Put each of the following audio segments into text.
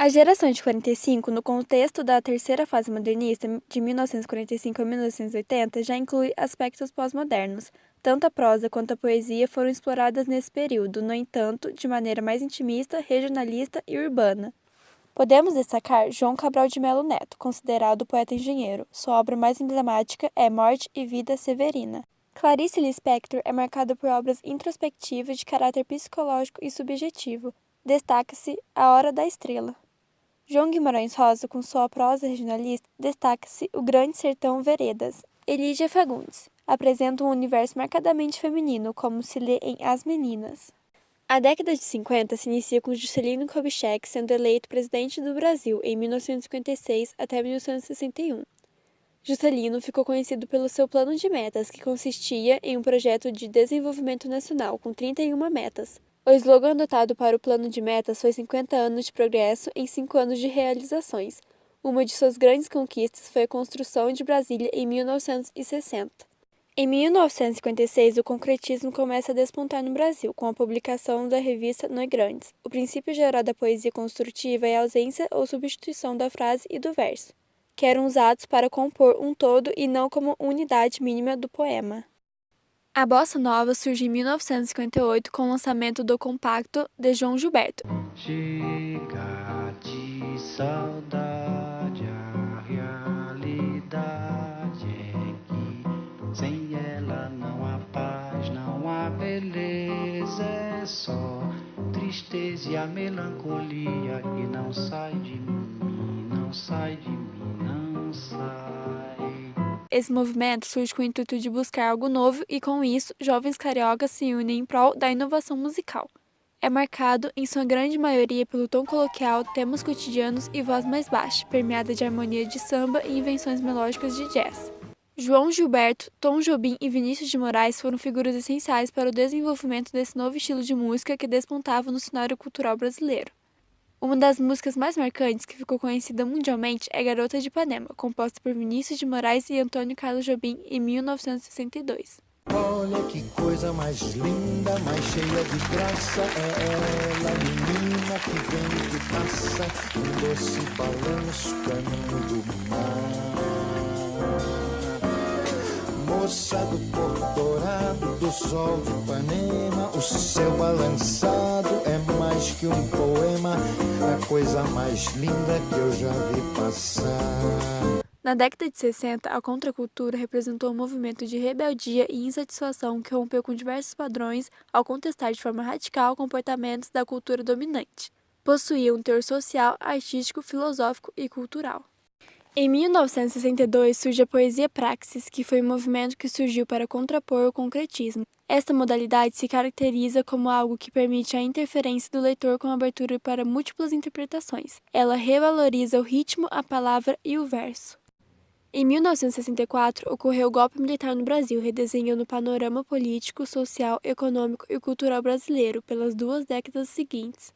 A geração de 45, no contexto da terceira fase modernista, de 1945 a 1980, já inclui aspectos pós-modernos. Tanto a prosa quanto a poesia foram exploradas nesse período, no entanto, de maneira mais intimista, regionalista e urbana. Podemos destacar João Cabral de Melo Neto, considerado poeta-engenheiro. Sua obra mais emblemática é Morte e Vida Severina. Clarice Lispector é marcada por obras introspectivas de caráter psicológico e subjetivo. Destaca-se A Hora da Estrela. João Guimarães Rosa, com sua prosa regionalista, destaca-se O Grande Sertão Veredas. Elígia Fagundes apresenta um universo marcadamente feminino, como se lê em As Meninas. A década de 50 se inicia com Juscelino Kubitschek sendo eleito presidente do Brasil em 1956 até 1961. Juscelino ficou conhecido pelo seu plano de metas, que consistia em um projeto de desenvolvimento nacional com 31 metas. O slogan adotado para o plano de metas foi 50 anos de progresso em 5 anos de realizações. Uma de suas grandes conquistas foi a construção de Brasília em 1960. Em 1956, o concretismo começa a despontar no Brasil, com a publicação da revista Nós Grandes. O princípio geral da poesia construtiva é a ausência ou substituição da frase e do verso, que eram usados para compor um todo e não como unidade mínima do poema. A bossa nova surge em 1958 com o lançamento do compacto de João Gilberto. Chega de saudade, a realidade é que sem ela não há paz, não há beleza, é só tristeza e a melancolia e não sai de mim, não sai de mim, não sai. Esse movimento surge com o intuito de buscar algo novo e, com isso, jovens cariocas se unem em prol da inovação musical. É marcado, em sua grande maioria, pelo tom coloquial, temas cotidianos e voz mais baixa, permeada de harmonia de samba e invenções melódicas de jazz. João Gilberto, Tom Jobim e Vinícius de Moraes foram figuras essenciais para o desenvolvimento desse novo estilo de música que despontava no cenário cultural brasileiro. Uma das músicas mais marcantes que ficou conhecida mundialmente é Garota de Ipanema, composta por Vinícius de Moraes e Antônio Carlos Jobim em 1962. Olha que coisa mais linda, mais cheia de graça, é ela, menina que vem e que passa, um doce balanço, caminho do mar. Moça do Porto Dourado, do sol de Ipanema, o céu balançado é mais que um poema, a coisa mais linda que eu já vi passar. Na década de 60, a contracultura representou um movimento de rebeldia e insatisfação que rompeu com diversos padrões ao contestar de forma radical comportamentos da cultura dominante. Possuía um teor social, artístico, filosófico e cultural. Em 1962 surge a poesia praxis, que foi um movimento que surgiu para contrapor o concretismo. Esta modalidade se caracteriza como algo que permite a interferência do leitor com abertura para múltiplas interpretações. Ela revaloriza o ritmo, a palavra e o verso. Em 1964, ocorreu o golpe militar no Brasil, redesenhando o panorama político, social, econômico e cultural brasileiro pelas 2 décadas seguintes.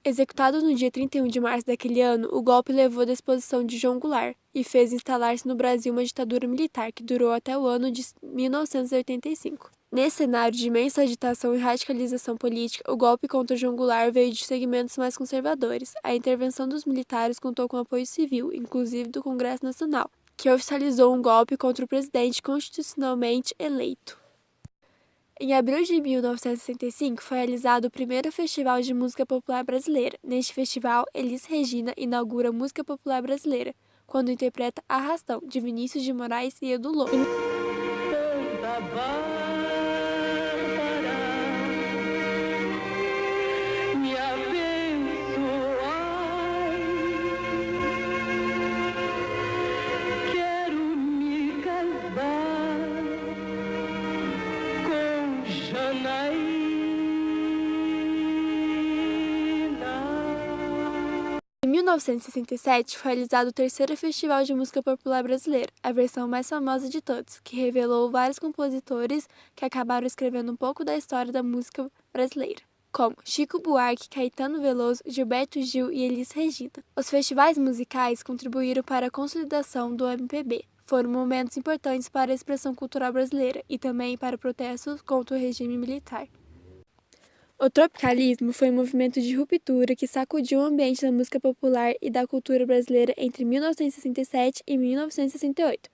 Executado no dia 31 de março daquele ano, o golpe levou à deposição de João Goulart e fez instalar-se no Brasil uma ditadura militar que durou até o ano de 1985. Nesse cenário de imensa agitação e radicalização política, o golpe contra João Goulart veio de segmentos mais conservadores. A intervenção dos militares contou com apoio civil, inclusive do Congresso Nacional, que oficializou um golpe contra o presidente constitucionalmente eleito. Em abril de 1965, foi realizado o primeiro Festival de Música Popular Brasileira. Neste festival, Elis Regina inaugura a música popular brasileira, quando interpreta Arrastão, de Vinícius de Moraes e Edu Lobo. Em 1967, foi realizado o terceiro Festival de Música Popular Brasileira, a versão mais famosa de todos, que revelou vários compositores que acabaram escrevendo um pouco da história da música brasileira, como Chico Buarque, Caetano Veloso, Gilberto Gil e Elis Regina. Os festivais musicais contribuíram para a consolidação do MPB. Foram momentos importantes para a expressão cultural brasileira e também para protestos contra o regime militar. O tropicalismo foi um movimento de ruptura que sacudiu o ambiente da música popular e da cultura brasileira entre 1967 e 1968,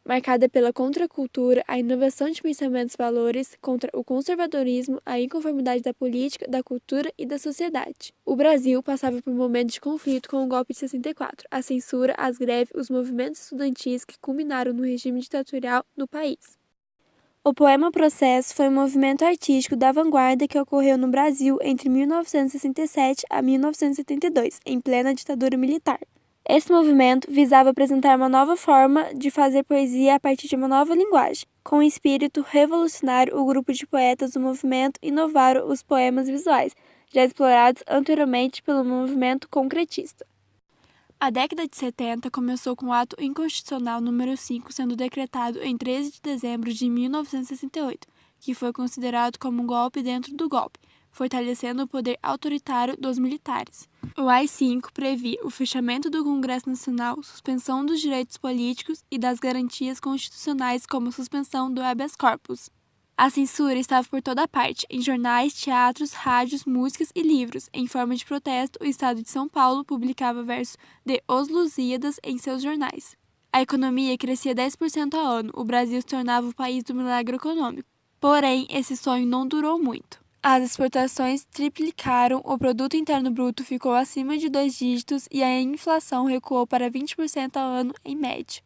marcada pela contracultura, a inovação de pensamentos e valores contra o conservadorismo, a inconformidade da política, da cultura e da sociedade. O Brasil passava por momentos de conflito com o golpe de 64, a censura, as greves, os movimentos estudantis que culminaram no regime ditatorial do país. O poema Processo foi um movimento artístico da vanguarda que ocorreu no Brasil entre 1967 a 1972, em plena ditadura militar. Esse movimento visava apresentar uma nova forma de fazer poesia a partir de uma nova linguagem. Com espírito revolucionário, o grupo de poetas do movimento inovaram os poemas visuais, já explorados anteriormente pelo movimento concretista. A década de 70 começou com o Ato Inconstitucional número 5 sendo decretado em 13 de dezembro de 1968, que foi considerado como um golpe dentro do golpe, fortalecendo o poder autoritário dos militares. O AI-5 previa o fechamento do Congresso Nacional, suspensão dos direitos políticos e das garantias constitucionais como suspensão do habeas corpus. A censura estava por toda parte, em jornais, teatros, rádios, músicas e livros. Em forma de protesto, o estado de São Paulo publicava versos de Os Lusíadas em seus jornais. A economia crescia 10% ao ano, o Brasil se tornava o país do milagre econômico. Porém, esse sonho não durou muito. As exportações triplicaram, o produto interno bruto ficou acima de 2 dígitos e a inflação recuou para 20% ao ano em média.